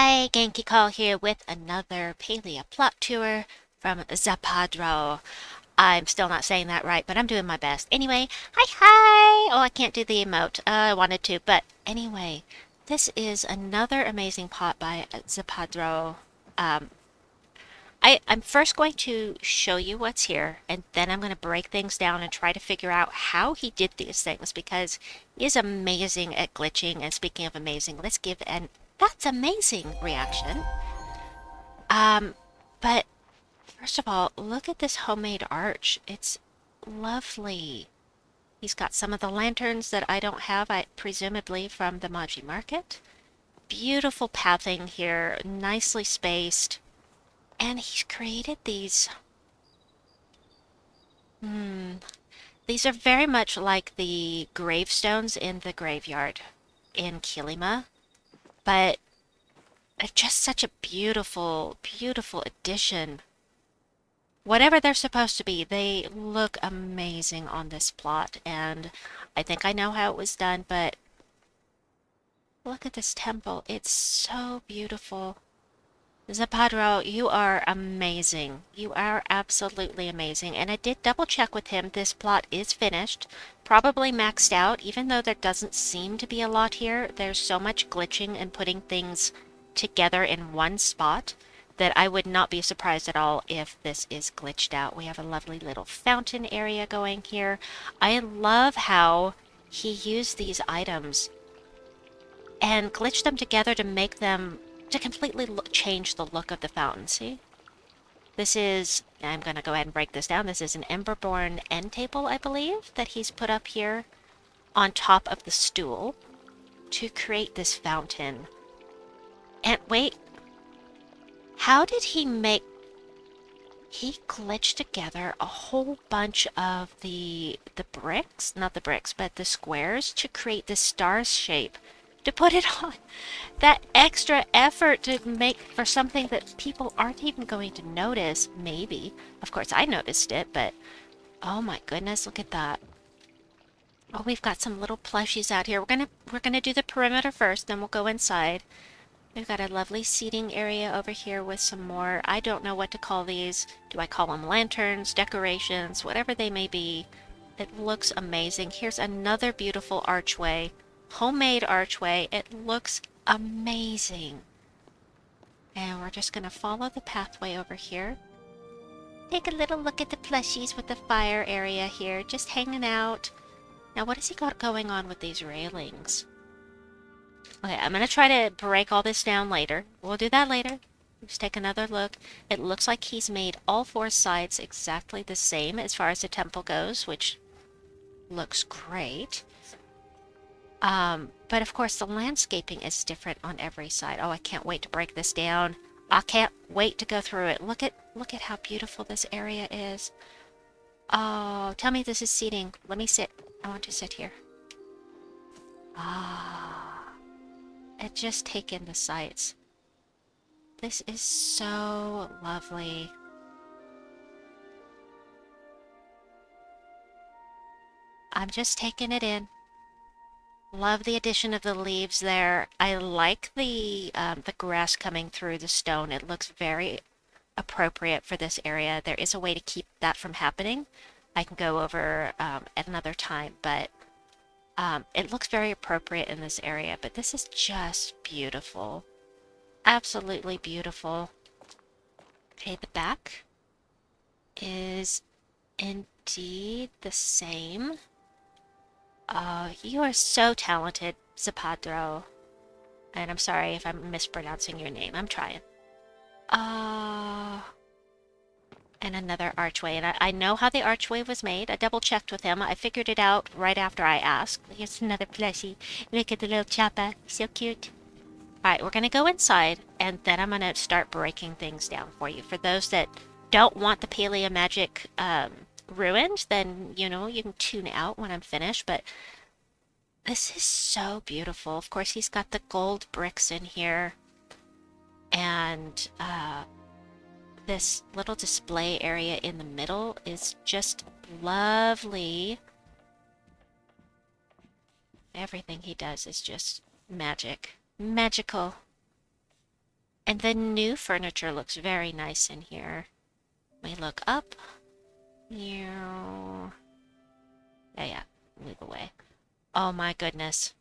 Hi, Genki Call here with another Palia plot tour from Xpadrao. I'm still not saying that right, but I'm doing my best. Anyway, hi! Oh, I can't do the emote. I wanted to, but anyway, this is another amazing plot by Xpadrao. Um, I'm first going to show you what's here, and then I'm going to break things down and try to figure out how he did these things because he is amazing at glitching. And speaking of amazing, let's give an "that's amazing" reaction. Um, but first of all, look at this homemade arch. It's lovely. He's got some of the lanterns that I don't have, presumably from the Maji Market. Beautiful pathing here, nicely spaced. And he's created these. Hmm. These are very much like the gravestones in the graveyard in Kilima, but just such a beautiful, beautiful addition. Whatever they're supposed to be, they look amazing on this plot, and I think I know how it was done, but look at this temple. It's so beautiful. Xpadrao, you are amazing. You are absolutely amazing. And I did double check with him. This plot is finished, probably maxed out, even though there doesn't seem to be a lot here. There's so much glitching and putting things together in one spot that I would not be surprised at all if this is glitched out. We have a lovely little fountain area going here. I love how he used these items and glitch them together to make them to completely change the look of the fountain. See, this is, I'm going to go ahead and break this down. This is an Emberborn end table, I believe, that he's put up here on top of the stool to create this fountain. And wait, how did he make, he glitched together a whole bunch of the bricks, not the bricks, but the squares to create this star shape to put it on. That extra effort to make for something that people aren't even going to notice, maybe. Of course, I noticed it, but oh my goodness, look at that. Oh, we've got some little plushies out here. We're gonna do the perimeter first, then we'll go inside. We've got a lovely seating area over here with some more, I don't know what to call these. Do I call them lanterns, decorations, whatever they may be. It looks amazing. Here's another beautiful archway. Homemade archway. It looks amazing. And we're just going to follow the pathway over here. Take a little look at the plushies with the fire area here, just hanging out. Now, what has he got going on with these railings? Okay, I'm going to try to break all this down later. We'll do that later. Just take another look. It looks like he's made all four sides exactly the same as far as the temple goes, which looks great. But of course the landscaping is different on every side. Oh, I can't wait to break this down. I can't wait to go through it. Look at how beautiful this area is. Oh, tell me this is seating. Let me sit. I want to sit here. Ah, and just take in the sights. This is so lovely. I'm just taking it in. Love the addition of the leaves there. I like the grass coming through the stone. It looks very appropriate for this area. There is a way to keep that from happening. I can go over at another time, but it looks very appropriate in this area. But this is just beautiful. Absolutely beautiful. Okay, the back is indeed the same. You are so talented, Xpadrao. And I'm sorry if I'm mispronouncing your name. I'm trying. Uh, and another archway. And I know how the archway was made. I double checked with him. I figured it out right after I asked. Here's another plushie. Look at the little chopper. So cute. Alright, we're going to go inside, and then I'm going to start breaking things down for you. For those that don't want the Paleo magic ruined, then, you know, you can tune out when I'm finished. But this is so beautiful. Of course, he's got the gold bricks in here. And this little display area in the middle is just lovely. Everything he does is just magic. Magical. And the new furniture looks very nice in here. We look up. Yeah, yeah, move away. Oh my goodness.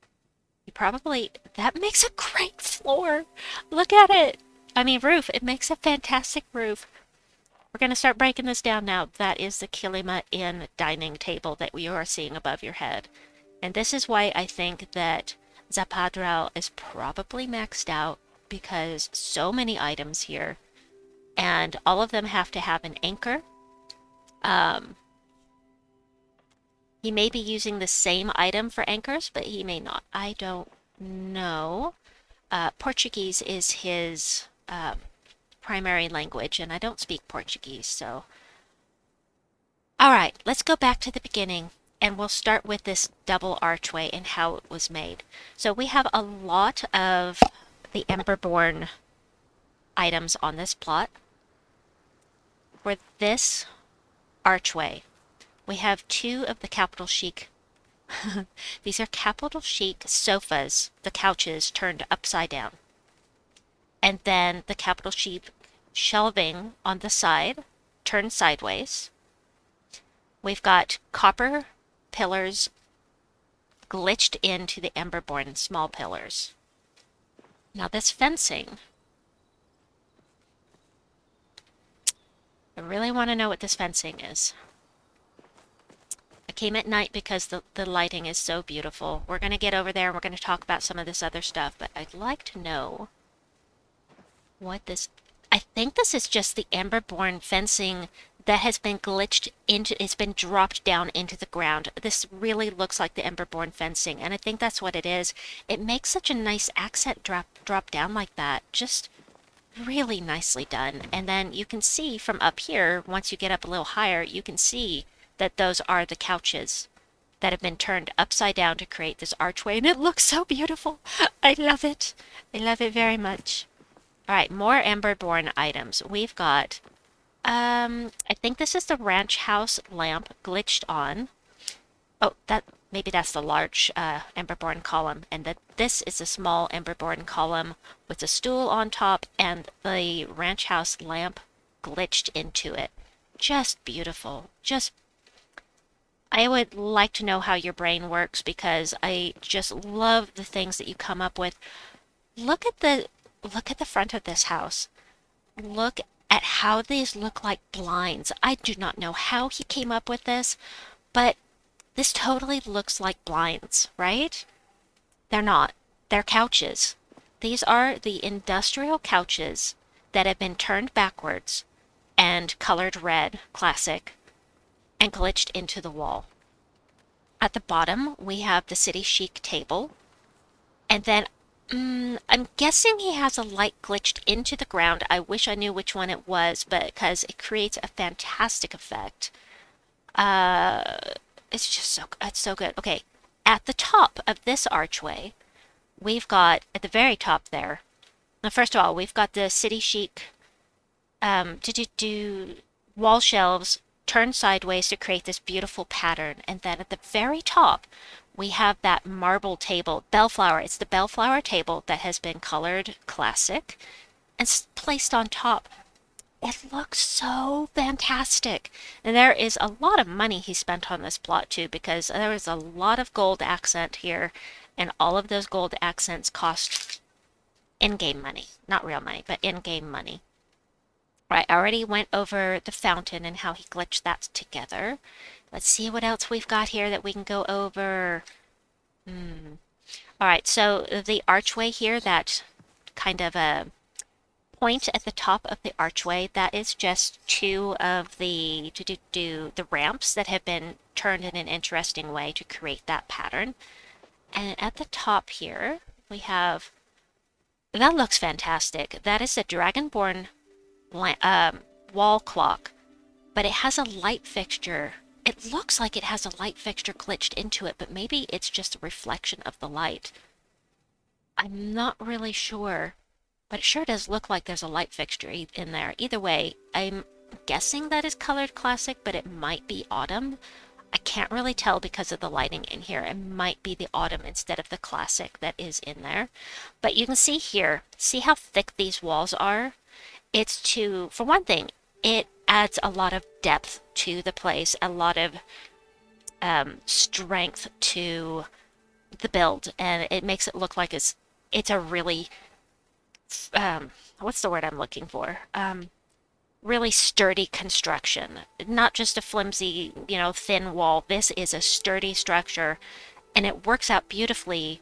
That makes a great floor. Look at it. I mean, roof. It makes a fantastic roof. We're going to start breaking this down now. That is the Kilima Inn dining table that we are seeing above your head. And this is why I think that Xpadrao is probably maxed out, because so many items here, and all of them have to have an anchor. Um, he may be using the same item for anchors, but he may not. I don't know. Portuguese is his primary language, and I don't speak Portuguese, so. All right, let's go back to the beginning, and we'll start with this double archway and how it was made. So we have a lot of the Emberborn items on this plot. For this archway, we have two of the capital chic. These are capital chic sofas, the couches turned upside down. And then the capital chic shelving on the side, turned sideways. We've got copper pillars glitched into the Emberborn small pillars. Now this fencing, I really want to know what this fencing is. I came at night because the lighting is so beautiful. We're going to get over there and we're going to talk about some of this other stuff, but I'd like to know what this... I think this is just the Emberborn fencing that has been glitched into, it's been dropped down into the ground. This really looks like the Emberborn fencing, and I think that's what it is. It makes such a nice accent drop down like that. Just really nicely done. And then you can see from up here, once you get up a little higher, you can see that those are the couches that have been turned upside down to create this archway, and it looks so beautiful. I love it. I love it very much. All right, more Emberborn items. We've got, I think this is the ranch house lamp glitched on. Oh, maybe that's the large Emberborn column, and this is a small Emberborn column with a stool on top and the ranch house lamp glitched into it. Just beautiful. I would like to know how your brain works, because I just love the things that you come up with. Look at the front of this house. Look at how these look like blinds. I do not know how he came up with this, but this totally looks like blinds, right? They're not. They're couches. These are the industrial couches that have been turned backwards and colored red, classic, and glitched into the wall. At the bottom, we have the city chic table, and then I'm guessing he has a light glitched into the ground. I wish I knew which one it was, but because it creates a fantastic effect. It's just it's so good. Okay, at the top of this archway, we've got, at the very top there, now first of all, we've got the city chic wall shelves turned sideways to create this beautiful pattern. And then at the very top, we have that marble table, bellflower. It's the bellflower table that has been colored classic and placed on top. It looks so fantastic. And there is a lot of money he spent on this plot too, because there is a lot of gold accent here, and all of those gold accents cost in-game money. Not real money, but in-game money. Right, I already went over the fountain and how he glitched that together. Let's see what else we've got here that we can go over. All right, so the archway here, that kind of a point at the top of the archway, that is just two of the the ramps that have been turned in an interesting way to create that pattern. And at the top here, we have, that looks fantastic. That is a Dragonborn wall clock, but it has a light fixture. It looks like it has a light fixture glitched into it, but maybe it's just a reflection of the light. I'm not really sure, but it sure does look like there's a light fixture in there. Either way, I'm guessing that is colored classic, but it might be autumn. I can't really tell because of the lighting in here. It might be the autumn instead of the classic that is in there. But you can see here, see how thick these walls are? It's to, for one thing, it adds a lot of depth to the place, a lot of strength to the build, and it makes it look like it's a really what's the word I'm looking for? Really sturdy construction, not just a flimsy, thin wall. This is a sturdy structure, and it works out beautifully,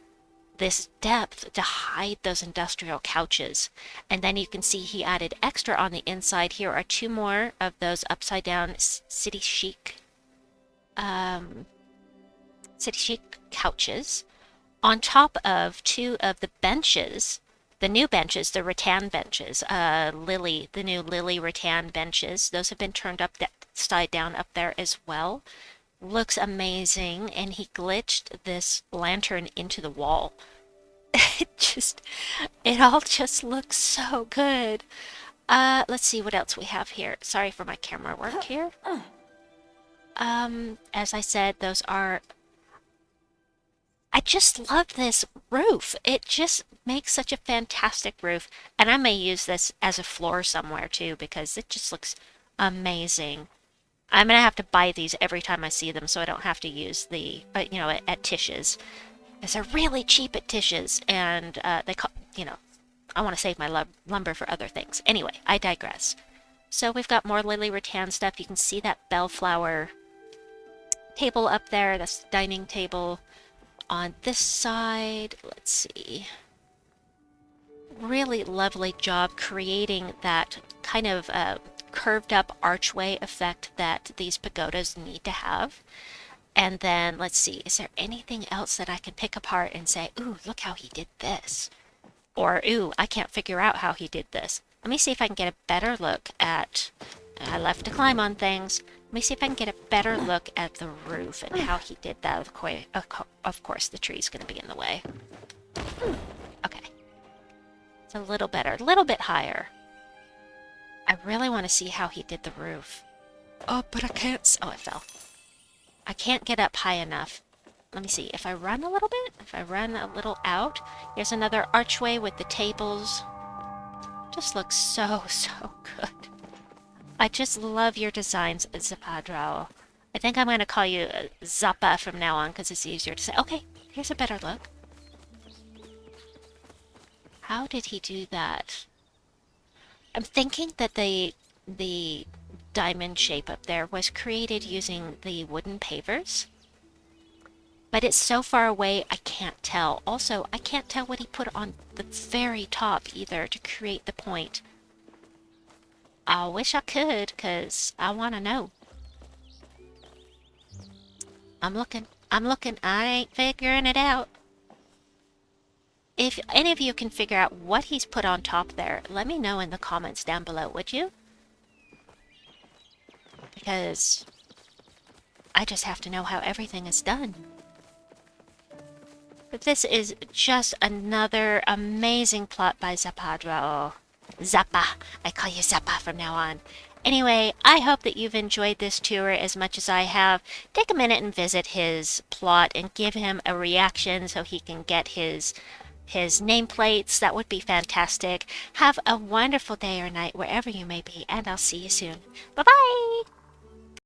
this depth to hide those industrial couches. And then you can see he added extra on the inside. Here are two more of those upside down um, city chic couches on top of two of the benches, the new benches, the rattan benches, the new Lily rattan benches. Those have been turned upside down up there as well. Looks amazing, and he glitched this lantern into the wall. It all just looks so good. Let's see what else we have here. Sorry for my camera work here. As I said, I just love this roof. It just makes such a fantastic roof. And I may use this as a floor somewhere too because it just looks amazing. I'm gonna have to buy these every time I see them so I don't have to use at Tish's. Because they're really cheap at Tish's and I want to save my lumber for other things. Anyway, I digress. So we've got more Lily rattan stuff. You can see that bellflower table up there. That's the dining table. On this side, let's see. Really lovely job creating that kind of curved up archway effect that these pagodas need to have. And then let's see, is there anything else that I can pick apart and say, ooh, look how he did this? Or, ooh, I can't figure out how he did this. Let me see if I can get a better look at, I love to climb on things. Let me see if I can get a better look at the roof and how he did that. Of course, the tree's going to be in the way. Okay. It's a little better, a little bit higher. I really want to see how he did the roof. Oh, but I can't. Oh, it fell. I can't get up high enough. Let me see. If I run a little bit, if I run a little out, here's another archway with the tables. Just looks so, so good. I just love your designs, Xpadrao. I think I'm going to call you Zappa from now on because it's easier to say. Okay, here's a better look. How did he do that? I'm thinking that the diamond shape up there was created using the wooden pavers. But it's so far away, I can't tell. Also, I can't tell what he put on the very top either to create the point. I wish I could, because I want to know. I'm looking, I ain't figuring it out. If any of you can figure out what he's put on top there, let me know in the comments down below, would you? Because I just have to know how everything is done. But this is just another amazing plot by Xpadrao. Zappa. I call you Zappa from now on. Anyway, I hope that you've enjoyed this tour as much as I have. Take a minute and visit his plot and give him a reaction so he can get his nameplates. That would be fantastic. Have a wonderful day or night wherever you may be, and I'll see you soon. Bye-bye!